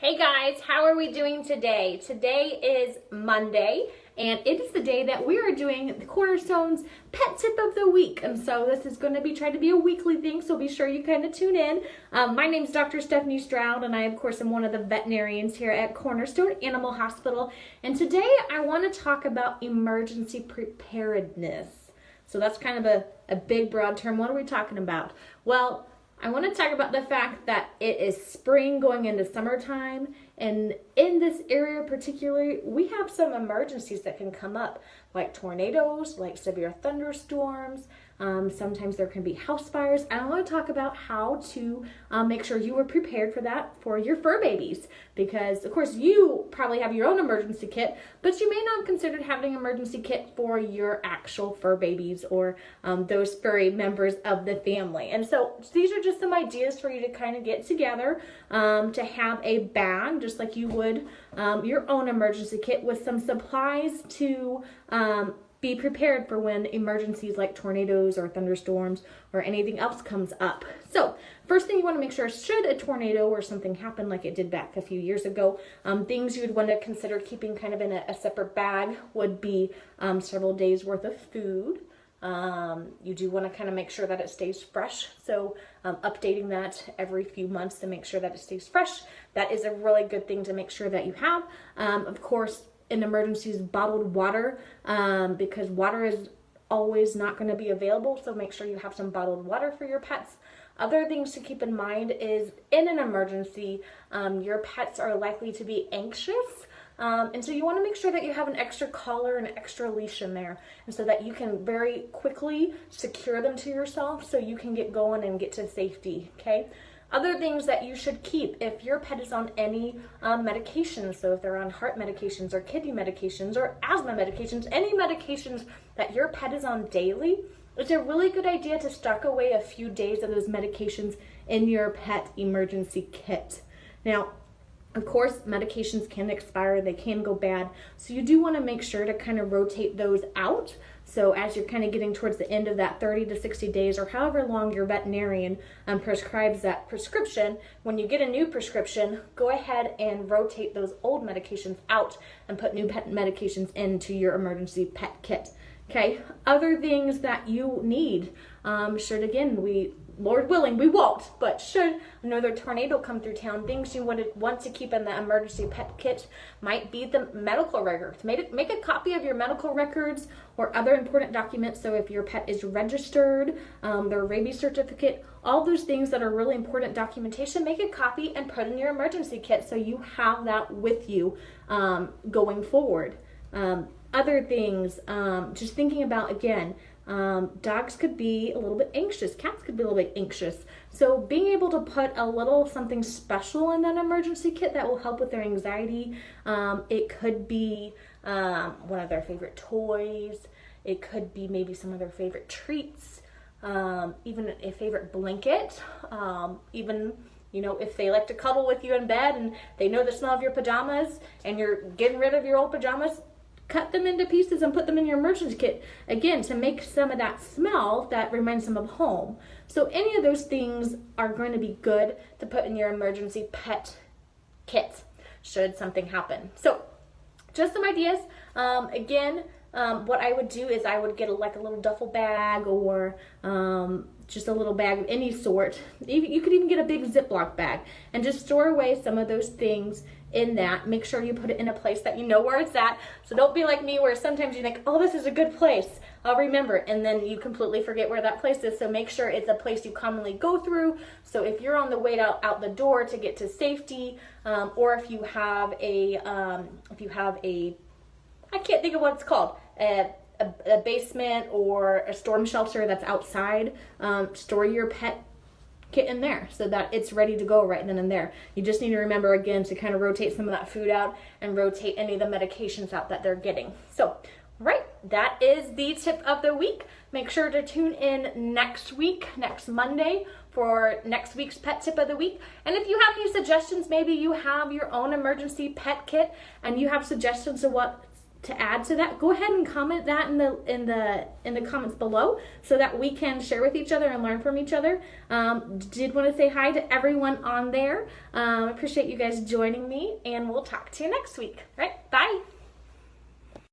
Hey guys, how are we doing today? Today is Monday, and it is the day that we are doing the Cornerstone's Pet Tip of the Week. And so this is going to be trying to be a weekly thing, so be sure you kind of tune in. My name is Dr. Stephanie Stroud, and I, of course, am one of the veterinarians here at Cornerstone Animal Hospital. And today I want to talk about emergency preparedness. So that's kind of a big, broad term. What are we talking about? Well, I want to talk about the fact that it is spring going into summertime, and in this area particularly, we have some emergencies that can come up, like tornadoes, like severe thunderstorms. Sometimes there can be house fires, and I want to talk about how to make sure you are prepared for that for your fur babies, because of course you probably have your own emergency kit, but you may not have considered having an emergency kit for your actual fur babies or those furry members of the family. And so these are just some ideas for you to kind of get together to have a bag, just like you would your own emergency kit, with some supplies to be prepared for when emergencies like tornadoes or thunderstorms or anything else comes up. So first thing you want to make sure, should a tornado or something happen like it did back a few years ago, things you would want to consider keeping kind of in a separate bag would be several days worth of food. You do want to kind of make sure that it stays fresh. So updating that every few months to make sure that it stays fresh. That is a really good thing to make sure that you have. Of course, in emergencies, bottled water, because water is always not going to be available. So make sure you have some bottled water for your pets. Other things to keep in mind is in an emergency, your pets are likely to be anxious. And so you want to make sure that you have an extra collar and an extra leash in there, and so that you can very quickly secure them to yourself so you can get going and get to safety, okay? Other things that you should keep if your pet is on any medications, so if they're on heart medications or kidney medications or asthma medications, any medications that your pet is on daily, it's a really good idea to stock away a few days of those medications in your pet emergency kit. Now, of course, medications can expire, they can go bad, so you do want to make sure to kind of rotate those out. So as you're kind of getting towards the end of that 30 to 60 days or however long your veterinarian prescribes that prescription, when you get a new prescription, go ahead and rotate those old medications out and put new pet medications into your emergency pet kit. Okay, other things that you need, should, again, Lord willing, we won't, but should another tornado come through town, things you would want to keep in the emergency pet kit might be the medical records. Make a copy of your medical records or other important documents. So if your pet is registered, their rabies certificate, all those things that are really important documentation, make a copy and put in your emergency kit so you have that with you going forward. Other things, just thinking about, again, dogs could be a little bit anxious, cats could be a little bit anxious. So being able to put a little something special in that emergency kit that will help with their anxiety. It could be one of their favorite toys. It could be maybe some of their favorite treats, even a favorite blanket, even, you know, if they like to cuddle with you in bed and they know the smell of your pajamas and you're getting rid of your old pajamas, cut them into pieces and put them in your emergency kit, again, to make some of that smell that reminds them of home. So any of those things are going to be good to put in your emergency pet kit should something happen. So just some ideas. Again, what I would do is I would get a little duffel bag or just a little bag of any sort. You could even get a big Ziploc bag and just store away some of those things in that. Make sure you put it in a place that you know where it's at. So don't be like me, where sometimes you think, oh, this is a good place, I'll remember it, and then you completely forget where that place is. So make sure it's a place you commonly go through. So if you're on the way out the door to get to safety, or if you have a I can't think of what it's called, a basement or a storm shelter that's outside, store your pet kit in there so that it's ready to go right then and there. You just need to remember, again, to kind of rotate some of that food out and rotate any of the medications out that they're getting. So, right, that is the tip of the week. Make sure to tune in next Monday, for next week's pet tip of the week. And if you have any suggestions, maybe you have your own emergency pet kit and you have suggestions of what to add to that, go ahead and comment that in the comments below so that we can share with each other and learn from each other. Did want to say hi to everyone on there. Appreciate you guys joining me, and we'll talk to you next week. All right, bye.